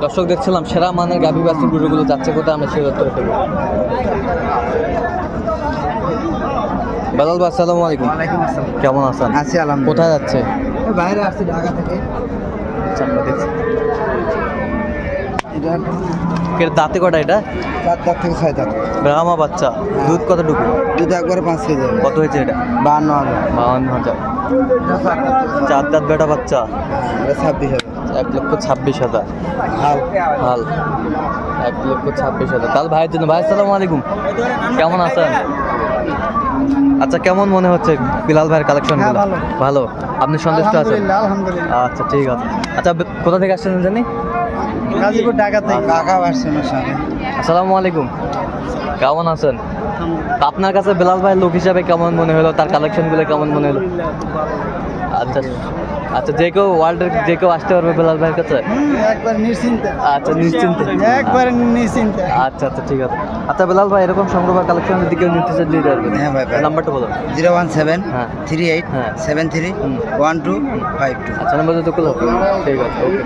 দর্শক দেখছিলাম সেরা মানের গাভী বাছুর গরুগুলো যাচ্ছে কোথায়, আমরা সেই উত্তরে দেবো। বেলাল ভাই আসসালামু আলাইকুম। ওয়ালাইকুম আসসালাম। কেমন আছেন? আছি আলহামদুলিল্লাহ। কোথায় যাচ্ছে? বাইরে আসছি ঢাকা থেকে। আচ্ছা, আমরা দেখছি। এটা এর দাঁতে কটা এটা? 4 দাঁত থেকে 6 দাঁত। ব্রাহ্মা বাচ্চা, দুধ কতটুকু? দুধ একবারে 5 কেজি হবে। কত হয়েছে এটা? 52,000। 52,000। এটা 4 দাঁত থেকে 4 দাঁত বেটা বাচ্চা, এটা 26,000। 1,26,000। হাল হাল 1,26,000। তাহলে ভাইয়ের জন্য। ভাই আসসালামু আলাইকুম, কেমন আছেন? আচ্ছা, কেমন মনে হচ্ছে বিলাল ভাইয়ের কালেকশন? হ্যাঁ, ভালো। ভালো। আপনি সন্তুষ্ট আছেন? আলহামদুলিল্লাহ আলহামদুলিল্লাহ। আচ্ছা, ঠিক আছে। আচ্ছা, কোথা থেকে আসছেন জানি? গাজীপুর ঢাকা থেকে। ঢাকা আসছে আমার সাথে। আসসালামু আলাইকুম, কেমন আছেন? তা আপনার কাছে বিলাল ভাই লোক হিসাবে কেমন মনে হলো, তার কালেকশনগুলো কেমন মনে হলো? আচ্ছা আচ্ছা, যে কেউ ওয়ার্ল্ডের যে কেউ আসতে পারবে বিলাল ভাইয়ের কাছে? একবার নিশ্চিন্তে। আচ্ছা, নিশ্চিন্তে। একবার নিশ্চিন্তে। আচ্ছা আচ্ছা, ঠিক আছে। আচ্ছা বিলাল ভাই, এরকম সংগ্রহ কালেকশন যদি কেউ নিতে চায় দিতে পারবেন? হ্যাঁ ভাই, ভাই। নাম্বারটা বলো। 017 হ্যাঁ। 38 হ্যাঁ। 73 1252। আচ্ছা, নাম্বার তো খুলে ঠিক আছে, ওকে।